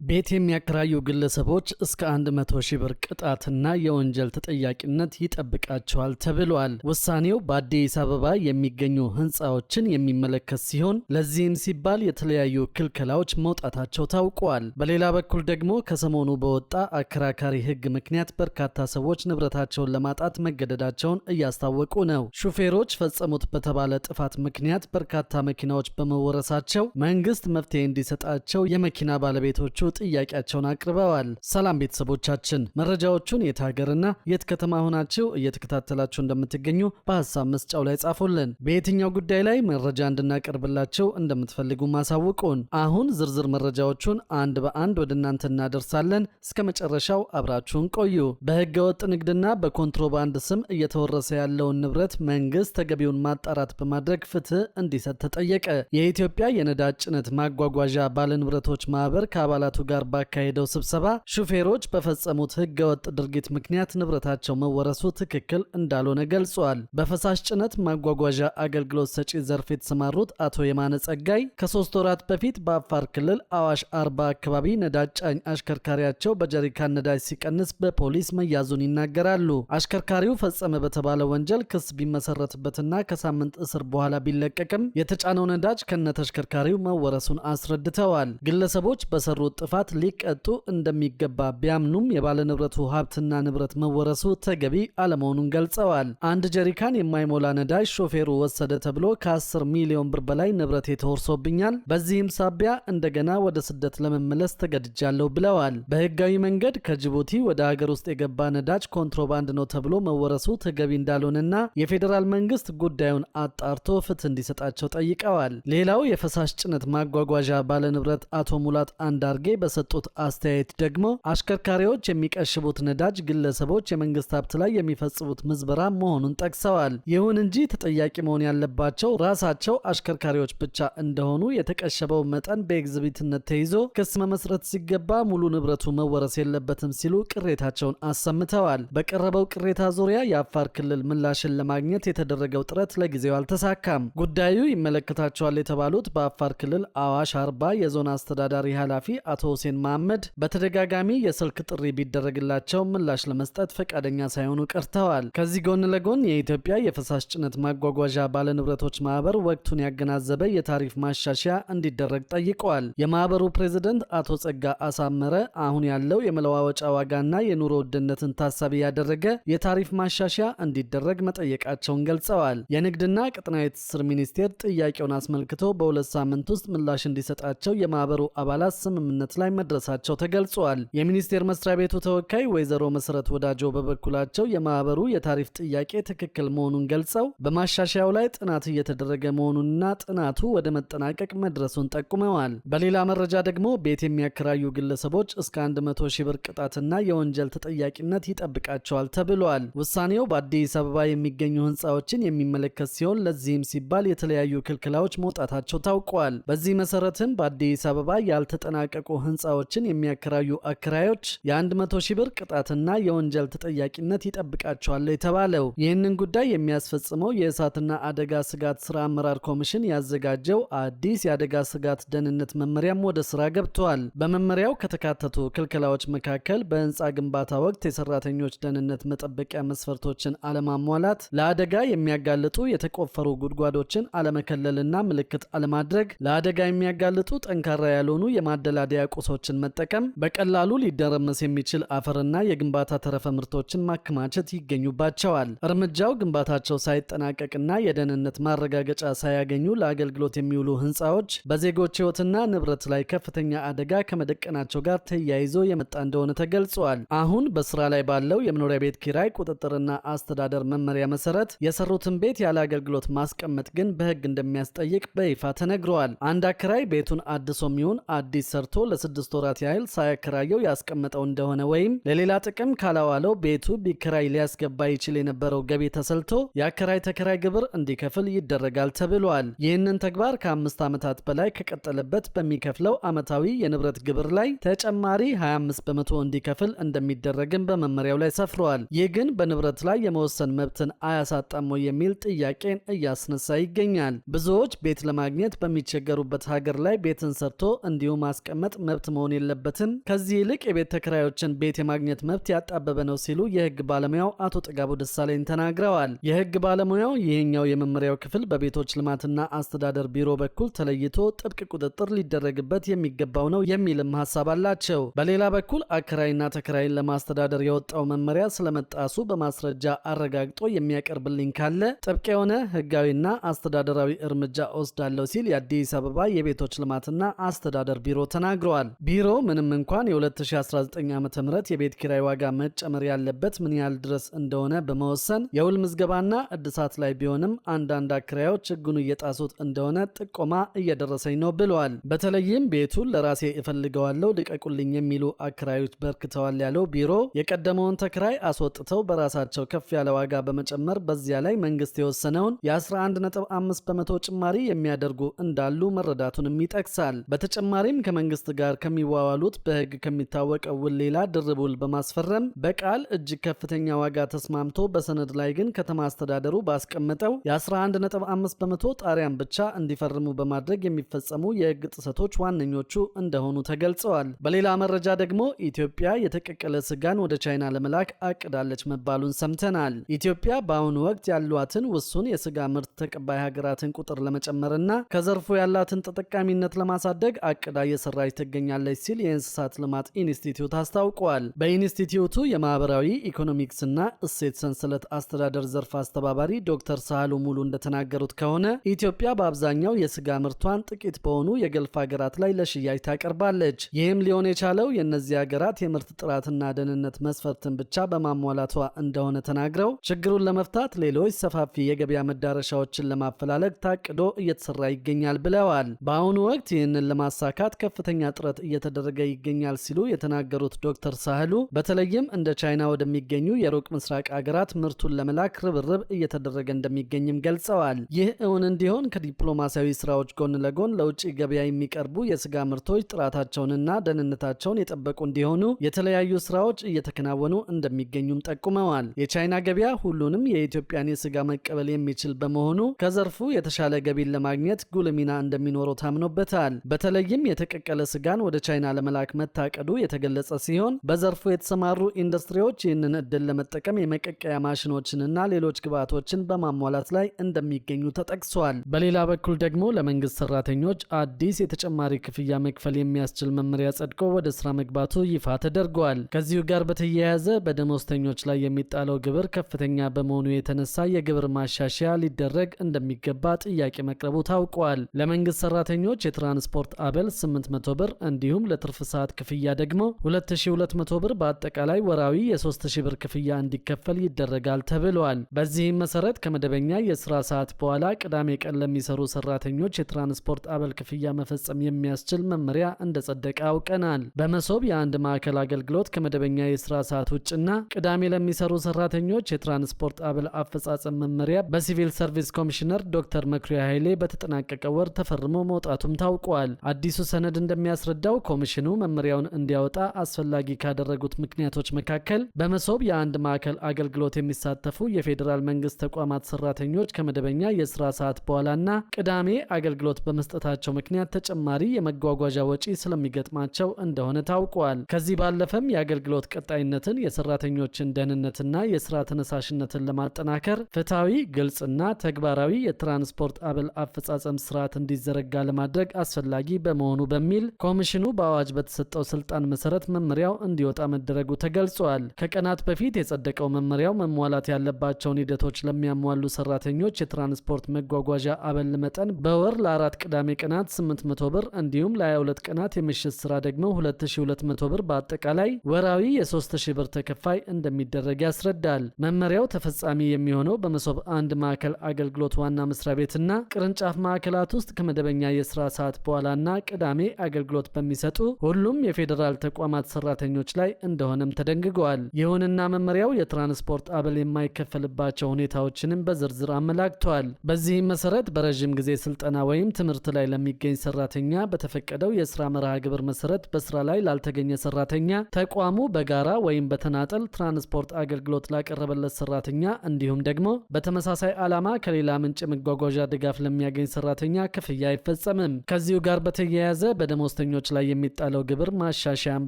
ቤት የሚያከራዩ ግለሰቦች እስከ 100 ሺህ ብር ቅጣትና የወንጀል ተጠያቂነት ይጠብቃቸዋል ተብሏል። ውሳኔው በአዲስ አበባ የሚገኙ ህንፃዎችን የሚመለከት ሲሆን ለዚህም ሲባል የተለያዩ ክልከላዎች መውጣታቸው ታውቋል። በሌላ በኩል ደግሞ ከሰሞኑ በወጣ አከራካሪ ህግ ምክንያት በርካታ ሰዎች ንብረታቸውን ለማጣት መገደዳቸውን እያስታወቁ ነው። ሹፌሮች ፈጸሙት በተባለ ጥፋት ምክንያት በርካታ መኪናዎች በመወረሳቸው መንግስት መፍትሄ እንዲሰጣቸው የመኪና ባለቤቶቹ ጥያቄያቸውን አቅርበዋል። ሰላም ቤተሰቦቻችን፣ መረጃዎቹን የት ሀገርና የት ከተማ ሆናችሁ እየተከታተላችሁ እንደምትገኙ በሐሳብ መስጫው ላይ ጻፉልን። በየትኛው ጉዳይ ላይ መረጃ እንድናቀርብላችሁ እንደምትፈልጉ ማሳውቁን። አሁን ዝርዝር መረጃዎቹን አንድ በአንድ ወደ እናንተ እናደርሳለን። እስከ መጨረሻው አብራችሁን ቆዩ። በህገ ወጥ ንግድና በኮንትሮባንድ ስም እየተወረሰ ያለውን ንብረት መንግስት ተገቢውን ማጣራት በማድረግ ፍትህ እንዲሰጥ ተጠየቀ። የኢትዮጵያ የነዳጅ ጭነት ማጓጓዣ ባለንብረቶች ማህበር ከአባላቱ ጋር ባካሄደው ስብሰባ ሹፌሮች በፈጸሙት ህገወጥ ድርጊት ምክንያት ንብረታቸው መወረሱ ትክክል እንዳልሆነ ገልጿል። በፈሳሽ ጭነት ማጓጓዣ አገልግሎት ሰጪ ዘርፍ የተሰማሩት አቶ የማነ ጸጋይ ከ3 ወራት በፊት በአፋር ክልል አዋሽ አርባ አካባቢ ነዳጅ ጫኝ አሽከርካሪያቸው በጀሪካን ነዳጅ ሲቀንስ በፖሊስ መያዙን ይናገራሉ። አሽከርካሪው ፈጸመ በተባለ ወንጀል ክስ ቢመሰረትበትና ከሳምንት እስር በኋላ ቢለቀቅም የተጫነው ነዳጅ ከነተሽከርካሪው መወረሱን አስረድተዋል። ግለሰቦች በሰሩት ጥፋት ሊቀጡ እንደሚገባ ቢያምኑም የባለንብረቱ ሀብትና ንብረት መወረሱ ተገቢ አለመሆኑን ገልጸዋል። አንድ ጀሪካን የማይሞላ ነዳጅ ሾፌሩ ወሰደ ተብሎ ከ10 ሚሊዮን ብር በላይ ንብረት ተወርሶብኛል። በዚህም ሳቢያ እንደገና ወደ ስደት ለመመለስ ተገድጃለሁ ብለዋል። በህጋዊ መንገድ ከጅቡቲ ወደ ሀገር ውስጥ የገባ ነዳጅ ኮንትሮባንድ ነው ተብሎ መወረሱ ተገቢ እንዳልሆነና የፌዴራል መንግስት ጉዳዩን አጣርቶ ፍትህ እንዲሰጣቸው ጠይቀዋል። ሌላው የፈሳሽ ጭነት ማጓጓዣ ባለንብረት አቶ ሙላት አንዳርጌ በሰጡት አስተያየት ደግሞ አሽከርካሪዎች የሚቀሽቡት ነዳጅ ግለሰቦች የመንግስት ሀብት ላይ የሚፈጽሙት ምዝበራ መሆኑን ጠቅሰዋል። ይሁን እንጂ ተጠያቂ መሆን ያለባቸው ራሳቸው አሽከርካሪዎች ብቻ እንደሆኑ የተቀሸበው መጠን በኤግዚቢትነት ተይዞ ክስ መመስረት ሲገባ ሙሉ ንብረቱ መወረስ የለበትም ሲሉ ቅሬታቸውን አሰምተዋል። በቀረበው ቅሬታ ዙሪያ የአፋር ክልል ምላሽን ለማግኘት የተደረገው ጥረት ለጊዜው አልተሳካም። ጉዳዩ ይመለከታቸዋል የተባሉት በአፋር ክልል አዋሽ አርባ የዞን አስተዳዳሪ ኃላፊ አቶ ሁሴን መሐመድ በተደጋጋሚ የስልክ ጥሪ ቢደረግላቸው ምላሽ ለመስጠት ፈቃደኛ ሳይሆኑ ቀርተዋል። ከዚህ ጎን ለጎን የኢትዮጵያ የፈሳሽ ጭነት ማጓጓዣ ባለንብረቶች ማህበር ወቅቱን ያገናዘበ የታሪፍ ማሻሻያ እንዲደረግ ጠይቀዋል። የማህበሩ ፕሬዝደንት አቶ ጸጋ አሳመረ አሁን ያለው የመለዋወጫ ዋጋና የኑሮ ውድነትን ታሳቢ ያደረገ የታሪፍ ማሻሻያ እንዲደረግ መጠየቃቸውን ገልጸዋል። የንግድና ቀጠናዊ ትስስር ሚኒስቴር ጥያቄውን አስመልክቶ በ2 ሳምንት ውስጥ ምላሽ እንዲሰጣቸው የማህበሩ አባላት ስምምነት ላይ መድረሳቸው ተገልጿል። የሚኒስቴር መስሪያ ቤቱ ተወካይ ወይዘሮ መሰረት ወዳጆ በበኩላቸው የማህበሩ የታሪፍ ጥያቄ ትክክል መሆኑን ገልጸው በማሻሻያው ላይ ጥናት እየተደረገ መሆኑንና ጥናቱ ወደ መጠናቀቅ መድረሱን ጠቁመዋል። በሌላ መረጃ ደግሞ ቤት የሚያከራዩ ግለሰቦች እስከ 100 ሺህ ብር ቅጣትና የወንጀል ተጠያቂነት ይጠብቃቸዋል ተብሏል። ውሳኔው በአዲስ አበባ የሚገኙ ህንፃዎችን የሚመለከት ሲሆን ለዚህም ሲባል የተለያዩ ክልከላዎች መውጣታቸው ታውቋል። በዚህ መሰረትም በአዲስ አበባ ያልተጠናቀቁ ህንፃዎችን የሚያከራዩ አከራዮች የ100 ሺህ ብር ቅጣትና የወንጀል ተጠያቂነት ይጠብቃቸዋል የተባለው። ይህንን ጉዳይ የሚያስፈጽመው የእሳትና አደጋ ስጋት ስራ አመራር ኮሚሽን ያዘጋጀው አዲስ የአደጋ ስጋት ደህንነት መመሪያም ወደ ስራ ገብቷል። በመመሪያው ከተካተቱ ክልከላዎች መካከል በህንፃ ግንባታ ወቅት የሰራተኞች ደህንነት መጠበቂያ መስፈርቶችን አለማሟላት፣ ለአደጋ የሚያጋልጡ የተቆፈሩ ጉድጓዶችን አለመከለልና ምልክት አለማድረግ፣ ለአደጋ የሚያጋልጡ ጠንካራ ያልሆኑ የማደላደያ ቁሶችን መጠቀም፣ በቀላሉ ሊደረመስ የሚችል አፈርና የግንባታ ተረፈ ምርቶችን ማከማቸት ይገኙባቸዋል። እርምጃው ግንባታቸው ሳይጠናቀቅና የደህንነት ማረጋገጫ ሳያገኙ ለአገልግሎት የሚውሉ ህንፃዎች በዜጎች ህይወትና ንብረት ላይ ከፍተኛ አደጋ ከመደቀናቸው ጋር ተያይዞ የመጣ እንደሆነ ተገልጿል። አሁን በስራ ላይ ባለው የመኖሪያ ቤት ኪራይ ቁጥጥርና አስተዳደር መመሪያ መሰረት የሰሩትን ቤት ያለ አገልግሎት ማስቀመጥ ግን በህግ እንደሚያስጠይቅ በይፋ ተነግሯል። አንድ አከራይ ቤቱን አድሶም ይሁን አዲስ ሰርቶ ለ6 ወራት ያህል ሳያከራየው ያስቀመጠው እንደሆነ ወይም ለሌላ ጥቅም ካላዋለው ቤቱ ቢከራይ ሊያስገባ ይችል የነበረው ገቢ ተሰልቶ የአከራይ ተከራይ ግብር እንዲከፍል ይደረጋል ተብሏል። ይህንን ተግባር ከ5 ዓመታት በላይ ከቀጠለበት በሚከፍለው ዓመታዊ የንብረት ግብር ላይ ተጨማሪ 25 በመቶ እንዲከፍል እንደሚደረግም በመመሪያው ላይ ሰፍሯል። ይህ ግን በንብረት ላይ የመወሰን መብትን አያሳጣም የሚል ጥያቄን እያስነሳ ይገኛል። ብዙዎች ቤት ለማግኘት በሚቸገሩበት ሀገር ላይ ቤትን ሰርቶ እንዲሁ ማስቀመጥ መብት መሆን የለበትም። ከዚህ ይልቅ የቤት ተከራዮችን ቤት የማግኘት መብት ያጣበበ ነው ሲሉ የህግ ባለሙያው አቶ ጥጋቡ ደሳለኝ ተናግረዋል። የህግ ባለሙያው ይህኛው የመመሪያው ክፍል በቤቶች ልማትና አስተዳደር ቢሮ በኩል ተለይቶ ጥብቅ ቁጥጥር ሊደረግበት የሚገባው ነው የሚልም ሀሳብ አላቸው። በሌላ በኩል አከራይና ተከራይን ለማስተዳደር የወጣው መመሪያ ስለመጣሱ በማስረጃ አረጋግጦ የሚያቀርብልኝ ካለ ጥብቅ የሆነ ህጋዊና አስተዳደራዊ እርምጃ ወስዳለሁ ሲል የአዲስ አበባ የቤቶች ልማትና አስተዳደር ቢሮ ተናግረዋል። ቢሮ ምንም እንኳን የ2019 ዓ.ም የቤት ኪራይ ዋጋ መጨመር ያለበት ምን ያህል ድረስ እንደሆነ በመወሰን የውል ምዝገባና እድሳት ላይ ቢሆንም አንዳንድ አከራዮች ህጉን እየጣሱት እንደሆነ ጥቆማ እየደረሰኝ ነው ብለዋል። በተለይም ቤቱን ለራሴ እፈልገዋለሁ ልቀቁልኝ የሚሉ አከራዮች በርክተዋል ያለው ቢሮ የቀደመውን ተከራይ አስወጥተው በራሳቸው ከፍ ያለ ዋጋ በመጨመር በዚያ ላይ መንግስት የወሰነውን የ11.5 በመቶ ጭማሪ የሚያደርጉ እንዳሉ መረዳቱንም ይጠቅሳል። በተጨማሪም ከመንግስት ጋር ከሚዋዋሉት በህግ ከሚታወቀው ውል ሌላ ድርብ ውል በማስፈረም በቃል እጅግ ከፍተኛ ዋጋ ተስማምቶ በሰነድ ላይ ግን ከተማ አስተዳደሩ ባስቀመጠው የ11.5 በመቶ ጣሪያን ብቻ እንዲፈርሙ በማድረግ የሚፈጸሙ የህግ ጥሰቶች ዋነኞቹ እንደሆኑ ተገልጸዋል። በሌላ መረጃ ደግሞ ኢትዮጵያ የተቀቀለ ስጋን ወደ ቻይና ለመላክ አቅዳለች መባሉን ሰምተናል። ኢትዮጵያ በአሁኑ ወቅት ያሏትን ውሱን የስጋ ምርት ተቀባይ ሀገራትን ቁጥር ለመጨመርና ከዘርፉ ያላትን ተጠቃሚነት ለማሳደግ አቅዳ እየሰራች ትገኛለች ሲል የእንስሳት ልማት ኢንስቲትዩት አስታውቋል። በኢንስቲትዩቱ የማህበራዊ ኢኮኖሚክስና እሴት ሰንሰለት አስተዳደር ዘርፍ አስተባባሪ ዶክተር ሳህሉ ሙሉ እንደተናገሩት ከሆነ ኢትዮጵያ በአብዛኛው የስጋ ምርቷን ጥቂት በሆኑ የገልፍ ሀገራት ላይ ለሽያጭ ታቀርባለች። ይህም ሊሆን የቻለው የእነዚህ ሀገራት የምርት ጥራትና ደህንነት መስፈርትን ብቻ በማሟላቷ እንደሆነ ተናግረው ችግሩን ለመፍታት ሌሎች ሰፋፊ የገበያ መዳረሻዎችን ለማፈላለግ ታቅዶ እየተሰራ ይገኛል ብለዋል። በአሁኑ ወቅት ይህንን ለማሳካት ከፍተኛ ጥረት እየተደረገ ይገኛል ሲሉ የተናገሩት ዶክተር ሳህሉ በተለይም እንደ ቻይና ወደሚገኙ የሩቅ ምስራቅ ሀገራት ምርቱን ለመላክ ርብርብ እየተደረገ እንደሚገኝም ገልጸዋል። ይህ እውን እንዲሆን ከዲፕሎማሲያዊ ስራዎች ጎን ለጎን ለውጭ ገበያ የሚቀርቡ የስጋ ምርቶች ጥራታቸውንና ደህንነታቸውን የጠበቁ እንዲሆኑ የተለያዩ ስራዎች እየተከናወኑ እንደሚገኙም ጠቁመዋል። የቻይና ገበያ ሁሉንም የኢትዮጵያን የስጋ መቀበል የሚችል በመሆኑ ከዘርፉ የተሻለ ገቢን ለማግኘት ጉልህ ሚና እንደሚኖረው ታምኖበታል። በተለይም የተቀቀለ ስጋን ወደ ቻይና ለመላክ መታቀዱ የተገለጸ ሲሆን በዘርፉ የተሰማሩ ኢንዱስትሪዎች ይህንን እድል ለመጠቀም የመቀቀያ ማሽኖችንና ሌሎች ግብዓቶችን በማሟላት ላይ እንደሚገኙ ተጠቅሷል። በሌላ በኩል ደግሞ ለመንግስት ሰራተኞች አዲስ የተጨማሪ ክፍያ መክፈል የሚያስችል መመሪያ ጸድቆ ወደ ስራ መግባቱ ይፋ ተደርጓል። ከዚሁ ጋር በተያያዘ በደሞዝተኞች ላይ የሚጣለው ግብር ከፍተኛ በመሆኑ የተነሳ የግብር ማሻሻያ ሊደረግ እንደሚገባ ጥያቄ መቅረቡ ታውቋል። ለመንግስት ሰራተኞች የትራንስፖርት አበል 800 ብር እንዲሁም ለትርፍ ሰዓት ክፍያ ደግሞ 2200 ብር በአጠቃላይ ወራዊ የ3000 ብር ክፍያ እንዲከፈል ይደረጋል ተብሏል። በዚህም መሰረት ከመደበኛ የስራ ሰዓት በኋላ ቅዳሜ ቀን ለሚሰሩ ሰራተኞች የትራንስፖርት አበል ክፍያ መፈጸም የሚያስችል መመሪያ እንደጸደቀ አውቀናል። በመሶብ የአንድ ማዕከል አገልግሎት ከመደበኛ የስራ ሰዓት ውጭና ቅዳሜ ለሚሰሩ ሰራተኞች የትራንስፖርት አበል አፈጻጸም መመሪያ በሲቪል ሰርቪስ ኮሚሽነር ዶክተር መኩሪያ ኃይሌ በተጠናቀቀ ወር ተፈርሞ መውጣቱም ታውቋል። አዲሱ ሰነድ እንደሚያስረዳው ኮሚሽኑ መመሪያውን እንዲያወጣ አስፈላጊ ካደረጉት ምክንያቶች መካከል በመሶብ የአንድ ማዕከል አገልግሎት የሚሳተፉ የፌዴራል መንግስት ተቋማት ሰራተኞች ከመደበኛ የስራ ሰዓት በኋላና ቅዳሜ አገልግሎት በመስጠታቸው ምክንያት ተጨማሪ የመጓጓዣ ወጪ ስለሚገጥማቸው እንደሆነ ታውቋል። ከዚህ ባለፈም የአገልግሎት ቀጣይነትን፣ የሰራተኞችን ደህንነትና የስራ ተነሳሽነትን ለማጠናከር ፍትሃዊ፣ ግልጽና ተግባራዊ የትራንስፖርት አበል አፈጻጸም ስርዓት እንዲዘረጋ ለማድረግ አስፈላጊ በመሆኑ በሚል ኮሚሽኑ በአዋጅ በተሰጠው ስልጣን መሰረት መመሪያው እንዲወጣ መደረጉ ተገልጿል። ከቀናት በፊት የጸደቀው መመሪያው መሟላት ያለባቸውን ሂደቶች ለሚያሟሉ ሰራተኞች የትራንስፖርት መጓጓዣ አበል መጠን በወር ለ4 ቅዳሜ ቀናት 800 ብር እንዲሁም ለ22 ቀናት የምሽት ስራ ደግሞ 2200 ብር በአጠቃላይ ወራዊ የ3000 ብር ተከፋይ እንደሚደረግ ያስረዳል። መመሪያው ተፈጻሚ የሚሆነው በመሶብ አንድ ማዕከል አገልግሎት ዋና መስሪያ ቤትና ቅርንጫፍ ማዕከላት ውስጥ ከመደበኛ የስራ ሰዓት በኋላና ቅዳሜ አገልግሎት በሚሰጡ ሁሉም የፌዴራል ተቋማት ሰራተኞች ላይ እንደሆነም ተደንግገዋል። ይሁንና መመሪያው የትራንስፖርት አበል የማይከፈልባቸው ሁኔታዎችንም በዝርዝር አመላክቷል። በዚህም መሰረት በረዥም ጊዜ ስልጠና ወይም ትምህርት ላይ ለሚገኝ ሰራተኛ በተፈቀደው የስራ መርሃ ግብር መሰረት በስራ ላይ ላልተገኘ ሰራተኛ ተቋሙ በጋራ ወይም በተናጠል ትራንስፖርት አገልግሎት ላቀረበለት ሰራተኛ እንዲሁም ደግሞ በተመሳሳይ ዓላማ ከሌላ ምንጭ መጓጓዣ ድጋፍ ለሚያገኝ ሰራተኛ ክፍያ አይፈጸምም። ከዚሁ ጋር በተያያዘ በደሞዝተኞች ተሽከርካሪዎች ላይ የሚጣለው ግብር ማሻሻያን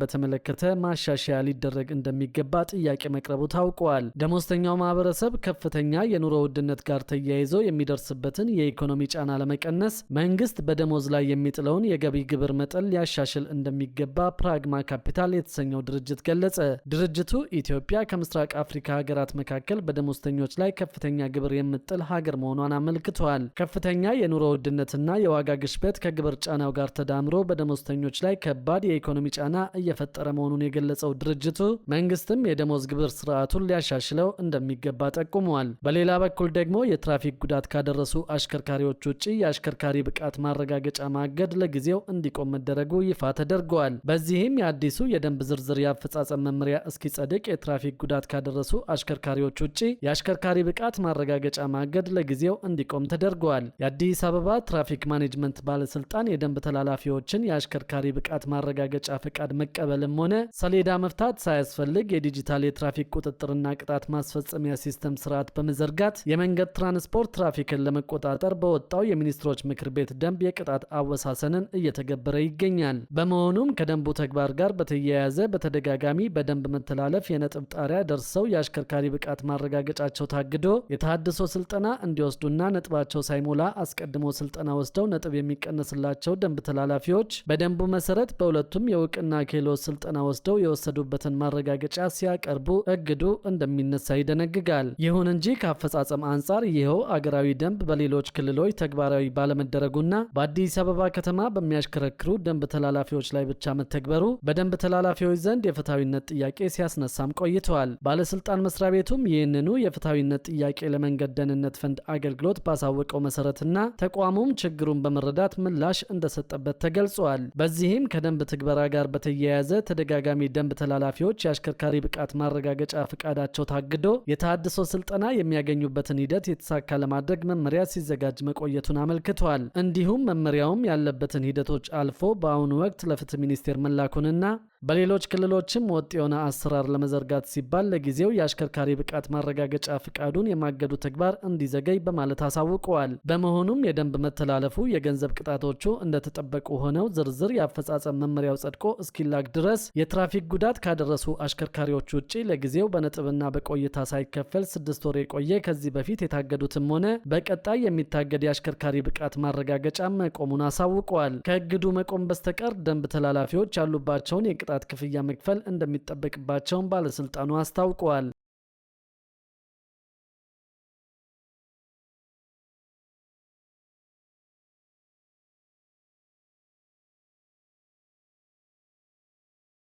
በተመለከተ ማሻሻያ ሊደረግ እንደሚገባ ጥያቄ መቅረቡ ታውቋል። ደሞዝተኛው ማህበረሰብ ከፍተኛ የኑሮ ውድነት ጋር ተያይዞ የሚደርስበትን የኢኮኖሚ ጫና ለመቀነስ መንግስት በደሞዝ ላይ የሚጥለውን የገቢ ግብር መጠን ሊያሻሽል እንደሚገባ ፕራግማ ካፒታል የተሰኘው ድርጅት ገለጸ። ድርጅቱ ኢትዮጵያ ከምስራቅ አፍሪካ ሀገራት መካከል በደሞዝተኞች ላይ ከፍተኛ ግብር የምጥል ሀገር መሆኗን አመልክቷል። ከፍተኛ የኑሮ ውድነትና የዋጋ ግሽበት ከግብር ጫናው ጋር ተዳምሮ በደሞዝተኞች ላይ ከባድ የኢኮኖሚ ጫና እየፈጠረ መሆኑን የገለጸው ድርጅቱ መንግስትም የደሞዝ ግብር ስርዓቱን ሊያሻሽለው እንደሚገባ ጠቁመዋል። በሌላ በኩል ደግሞ የትራፊክ ጉዳት ካደረሱ አሽከርካሪዎች ውጪ የአሽከርካሪ ብቃት ማረጋገጫ ማገድ ለጊዜው እንዲቆም መደረጉ ይፋ ተደርጓል። በዚህም የአዲሱ የደንብ ዝርዝር የአፈጻጸም መመሪያ እስኪጸድቅ የትራፊክ ጉዳት ካደረሱ አሽከርካሪዎች ውጪ የአሽከርካሪ ብቃት ማረጋገጫ ማገድ ለጊዜው እንዲቆም ተደርጓል። የአዲስ አበባ ትራፊክ ማኔጅመንት ባለስልጣን የደንብ ተላላፊዎችን የአሽከርካሪ ብቃት ማረጋገጫ ፈቃድ መቀበልም ሆነ ሰሌዳ መፍታት ሳያስፈልግ የዲጂታል የትራፊክ ቁጥጥርና ቅጣት ማስፈጸሚያ ሲስተም ስርዓት በመዘርጋት የመንገድ ትራንስፖርት ትራፊክን ለመቆጣጠር በወጣው የሚኒስትሮች ምክር ቤት ደንብ የቅጣት አወሳሰንን እየተገበረ ይገኛል። በመሆኑም ከደንቡ ተግባር ጋር በተያያዘ በተደጋጋሚ በደንብ መተላለፍ የነጥብ ጣሪያ ደርሰው የአሽከርካሪ ብቃት ማረጋገጫቸው ታግዶ የተሃድሶ ስልጠና እንዲወስዱና ነጥባቸው ሳይሞላ አስቀድሞ ስልጠና ወስደው ነጥብ የሚቀነስላቸው ደንብ ተላላፊዎች በደንቡ መሰረት በሁለቱም የእውቅና ክህሎት ስልጠና ወስደው የወሰዱበትን ማረጋገጫ ሲያቀርቡ እግዱ እንደሚነሳ ይደነግጋል። ይሁን እንጂ ከአፈጻጸም አንጻር ይኸው አገራዊ ደንብ በሌሎች ክልሎች ተግባራዊ ባለመደረጉና በአዲስ አበባ ከተማ በሚያሽከረክሩ ደንብ ተላላፊዎች ላይ ብቻ መተግበሩ በደንብ ተላላፊዎች ዘንድ የፍትሐዊነት ጥያቄ ሲያስነሳም ቆይተዋል። ባለስልጣን መስሪያ ቤቱም ይህንኑ የፍትሐዊነት ጥያቄ ለመንገድ ደህንነት ፈንድ አገልግሎት ባሳወቀው መሰረትና ተቋሙም ችግሩን በመረዳት ምላሽ እንደሰጠበት ተገልጿል። በዚህም ከደንብ ትግበራ ጋር በተያያዘ ተደጋጋሚ ደንብ ተላላፊዎች የአሽከርካሪ ብቃት ማረጋገጫ ፈቃዳቸው ታግዶ የተሃድሶ ስልጠና የሚያገኙበትን ሂደት የተሳካ ለማድረግ መመሪያ ሲዘጋጅ መቆየቱን አመልክቷል። እንዲሁም መመሪያውም ያለበትን ሂደቶች አልፎ በአሁኑ ወቅት ለፍትህ ሚኒስቴር መላኩንና በሌሎች ክልሎችም ወጥ የሆነ አሰራር ለመዘርጋት ሲባል ለጊዜው የአሽከርካሪ ብቃት ማረጋገጫ ፍቃዱን የማገዱ ተግባር እንዲዘገይ በማለት አሳውቀዋል። በመሆኑም የደንብ መተላለፉ የገንዘብ ቅጣቶቹ እንደተጠበቁ ሆነው ዝርዝር የአፈጻጸም መመሪያው ጸድቆ እስኪላክ ድረስ የትራፊክ ጉዳት ካደረሱ አሽከርካሪዎች ውጪ ለጊዜው በነጥብና በቆይታ ሳይከፈል 6 ወር የቆየ ከዚህ በፊት የታገዱትም ሆነ በቀጣይ የሚታገድ የአሽከርካሪ ብቃት ማረጋገጫ መቆሙን አሳውቀዋል። ከእግዱ መቆም በስተቀር ደንብ ተላላፊዎች ያሉባቸውን የቅጣት ክፍያ መክፈል እንደሚጠበቅባቸውን ባለስልጣኑ አስታውቀዋል።